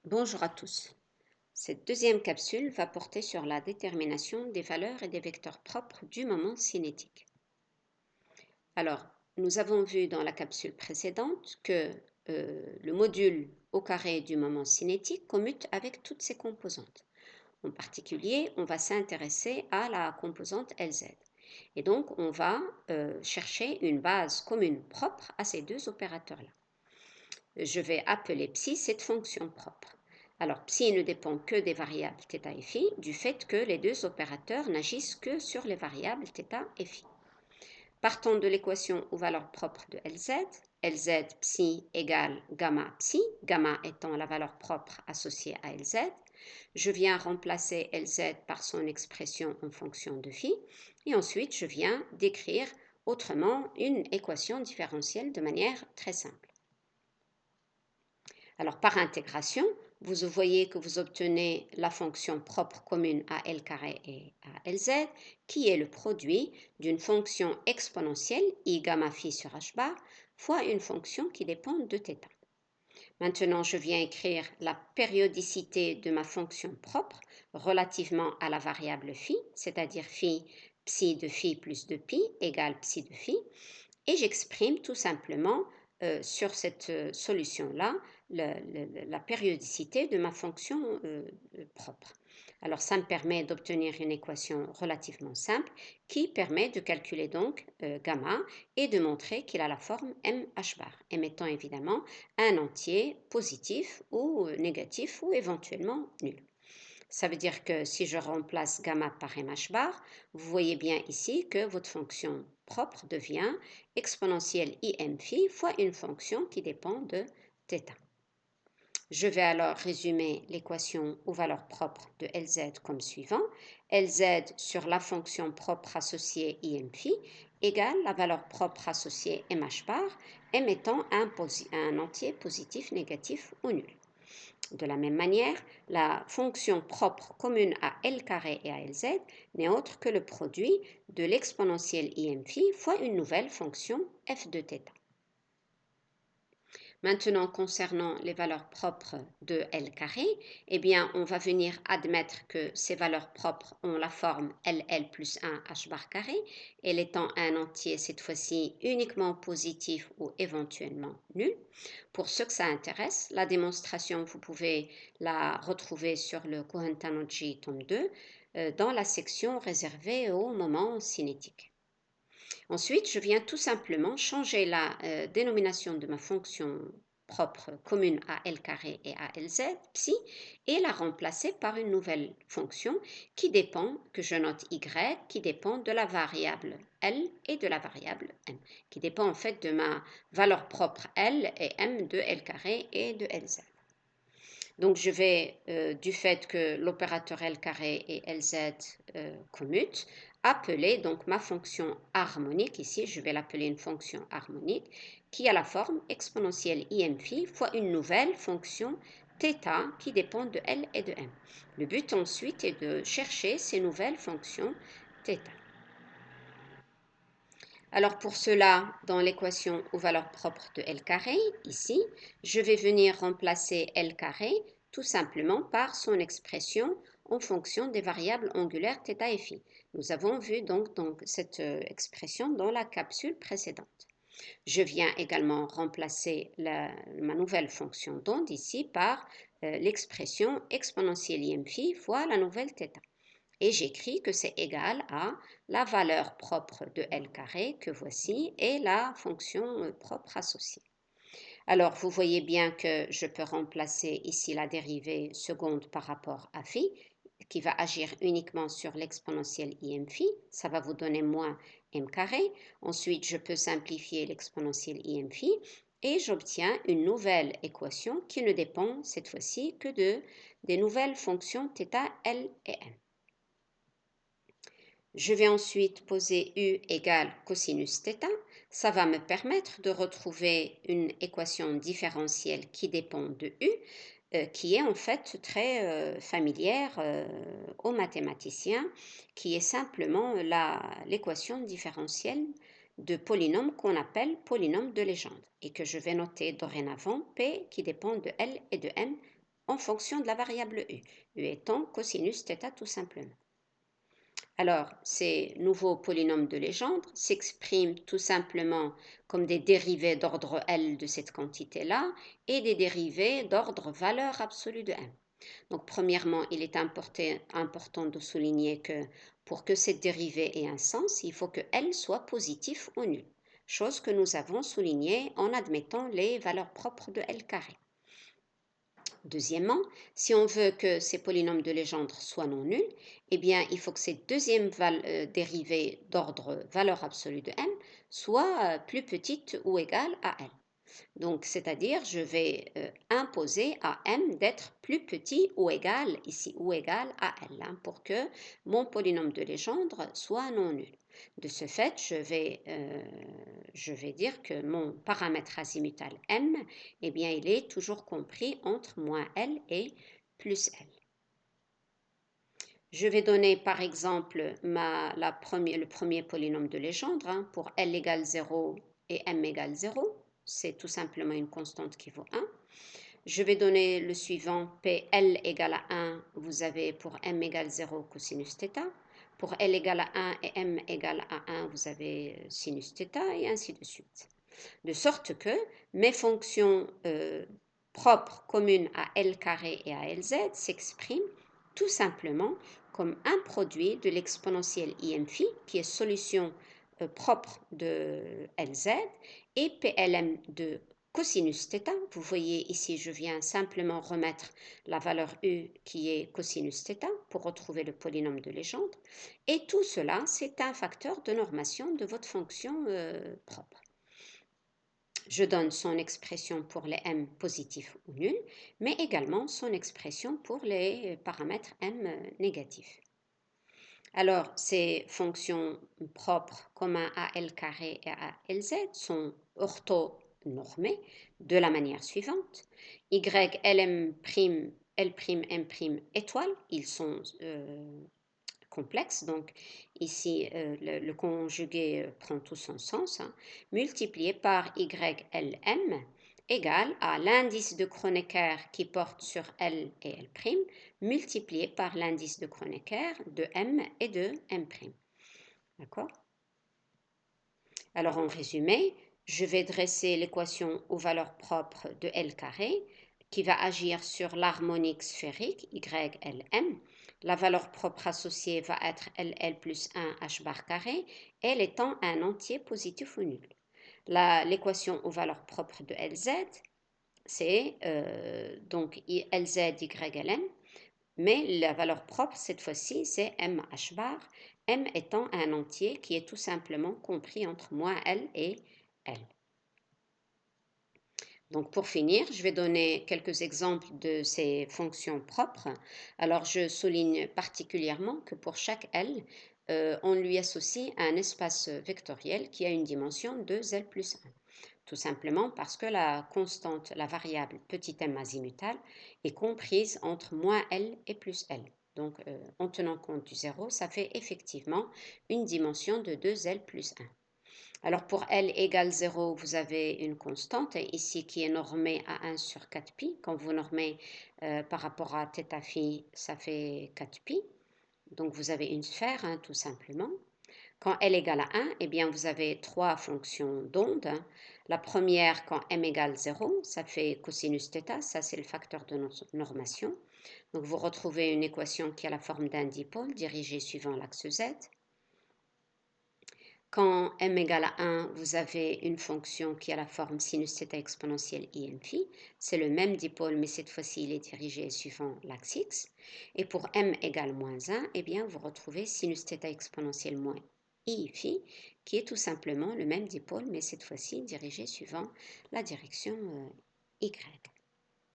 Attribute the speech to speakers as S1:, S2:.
S1: Bonjour à tous. Cette deuxième capsule va porter sur la détermination des valeurs et des vecteurs propres du moment cinétique. Alors, nous avons vu dans la capsule précédente que le module au carré du moment cinétique commute avec toutes ses composantes. En particulier, on va s'intéresser à la composante Lz. Et donc, on va chercher une base commune propre à ces deux opérateurs-là. Je vais appeler psi cette fonction propre. Alors, psi ne dépend que des variables θ et phi, du fait que les deux opérateurs n'agissent que sur les variables θ et phi. Partons de l'équation aux valeurs propres de Lz, Lz psi égale gamma psi, gamma étant la valeur propre associée à Lz. Je viens remplacer Lz par son expression en fonction de phi, et ensuite je viens d'écrire autrement une équation différentielle de manière très simple. Alors, par intégration, vous voyez que vous obtenez la fonction propre commune à L carré et à Lz, qui est le produit d'une fonction exponentielle I gamma phi sur h bar fois une fonction qui dépend de θ. Maintenant, je viens écrire la périodicité de ma fonction propre relativement à la variable phi, c'est-à-dire phi psi de phi plus de pi égale psi de phi, et j'exprime tout simplement sur cette solution-là la périodicité de ma fonction propre. Alors, ça me permet d'obtenir une équation relativement simple qui permet de calculer donc gamma et de montrer qu'il a la forme mh bar, m étant évidemment un entier positif ou négatif ou éventuellement nul. Ça veut dire que si je remplace gamma par mh bar, vous voyez bien ici que votre fonction propre devient exponentielle im phi fois une fonction qui dépend de θ. Je vais alors résumer l'équation aux valeurs propres de Lz comme suivant. Lz sur la fonction propre associée im phi égale la valeur propre associée mh bar, m étant un entier positif, négatif ou nul. De la même manière, la fonction propre commune à L carré et à Lz n'est autre que le produit de l'exponentielle im phi fois une nouvelle fonction f de θ. Maintenant, concernant les valeurs propres de L carré, eh bien, on va venir admettre que ces valeurs propres ont la forme LL plus 1 h bar carré, elle étant un entier cette fois-ci uniquement positif ou éventuellement nul. Pour ceux que ça intéresse, la démonstration, vous pouvez la retrouver sur le Kohn-Tannoji tome 2 dans la section réservée au moment cinétique. Ensuite, je viens tout simplement changer la dénomination de ma fonction propre commune à L carré et à Lz, psi, et la remplacer par une nouvelle fonction qui dépend, que je note y, qui dépend de la variable L et de la variable M, qui dépend en fait de ma valeur propre L et M de L carré et de Lz. Donc je vais, du fait que l'opérateur L carré et Lz commutent, appeler donc ma fonction harmonique, ici je vais l'appeler une fonction harmonique, qui a la forme exponentielle im phi fois une nouvelle fonction θ qui dépend de L et de M. Le but ensuite est de chercher ces nouvelles fonctions θ. Alors pour cela, dans l'équation aux valeurs propres de L carré, ici, je vais venir remplacer L carré tout simplement par son expression en fonction des variables angulaires θ et phi. Nous avons vu donc cette expression dans la capsule précédente. Je viens également remplacer ma nouvelle fonction d'onde ici par l'expression exponentielle im phi fois la nouvelle θ. Et j'écris que c'est égal à la valeur propre de L carré que voici et la fonction propre associée. Alors, vous voyez bien que je peux remplacer ici la dérivée seconde par rapport à phi, qui va agir uniquement sur l'exponentielle im phi. Ça va vous donner moins m carré. Ensuite, je peux simplifier l'exponentielle im phi et j'obtiens une nouvelle équation qui ne dépend cette fois-ci que des nouvelles fonctions θ, L et m. Je vais ensuite poser U égale cosinus θ. Ça va me permettre de retrouver une équation différentielle qui dépend de U, qui est en fait très familière aux mathématiciens, qui est simplement l'équation différentielle de polynôme qu'on appelle polynôme de légende et que je vais noter dorénavant P qui dépend de L et de M en fonction de la variable u, u étant cosinus θ tout simplement. Alors, ces nouveaux polynômes de Legendre s'expriment tout simplement comme des dérivés d'ordre L de cette quantité-là et des dérivés d'ordre valeur absolue de M. Donc, premièrement, il est important de souligner que pour que cette dérivée ait un sens, il faut que L soit positif ou nul, chose que nous avons soulignée en admettant les valeurs propres de L carré. Deuxièmement, si on veut que ces polynômes de Legendre soient non nuls, eh bien, il faut que cette deuxième dérivée d'ordre valeur absolue de m soit plus petite ou égale à L. Donc, c'est-à-dire, je vais imposer à m d'être plus petit ou égal, ici, ou égal à L, hein, pour que mon polynôme de Legendre soit non nul. De ce fait, je vais dire que mon paramètre azimutal m, eh bien, il est toujours compris entre moins L et plus L. Je vais donner par exemple le premier polynôme de Legendre, hein, pour L égale 0 et M égale 0. C'est tout simplement une constante qui vaut 1. Je vais donner le suivant, PL égale à 1, vous avez pour M égale 0 cosinus θ. Pour L égale à 1 et M égale à 1, vous avez sinus θ et ainsi de suite. De sorte que mes fonctions propres communes à L carré et à Lz s'expriment tout simplement comme un produit de l'exponentielle IM-phi qui est solution propre de Lz et PLM de cosinus θ. Vous voyez ici, je viens simplement remettre la valeur U qui est cosinus θ pour retrouver le polynôme de Legendre. Et tout cela, c'est un facteur de normation de votre fonction propre. Je donne son expression pour les m positifs ou nuls, mais également son expression pour les paramètres m négatifs. Alors, ces fonctions propres communs à L carré et à Lz sont orthonormées de la manière suivante. Y, Lm', L'M' étoile, ils sont complexes, donc ici le conjugué prend tout son sens, hein, multiplié par YLM égale à l'indice de Kronecker qui porte sur L et L', multiplié par l'indice de Kronecker de M et de M'. D'accord? Alors en résumé, je vais dresser l'équation aux valeurs propres de L carré qui va agir sur l'harmonique sphérique YLM. La valeur propre associée va être LL plus 1 H bar carré, L étant un entier positif ou nul. L'équation aux valeurs propres de LZ, c'est donc LZ YLM, mais la valeur propre cette fois-ci, c'est MH bar, M étant un entier qui est tout simplement compris entre moins L et L. Donc pour finir, je vais donner quelques exemples de ces fonctions propres. Alors je souligne particulièrement que pour chaque L, on lui associe un espace vectoriel qui a une dimension de Z plus 1. Tout simplement parce que la constante, la variable petit m azimutale, est comprise entre moins L et plus L. Donc en tenant compte du 0, ça fait effectivement une dimension de 2L plus 1. Alors pour L égale 0, vous avez une constante ici qui est normée à 1 sur 4pi. Quand vous normez par rapport à θ phi, ça fait 4pi. Donc vous avez une sphère, hein, tout simplement. Quand L égale à 1, eh bien vous avez trois fonctions d'onde. La première, quand m égale 0, ça fait cosinus θ, ça c'est le facteur de normation. Donc vous retrouvez une équation qui a la forme d'un dipôle dirigé suivant l'axe Z. Quand m égale à 1, vous avez une fonction qui a la forme sinus θ exponentielle IM'. C'est le même dipôle, mais cette fois-ci, il est dirigé suivant l'axe X. Et pour m égale moins 1, eh bien, vous retrouvez sinus θ exponentielle moins I', qui est tout simplement le même dipôle, mais cette fois-ci dirigé suivant la direction Y.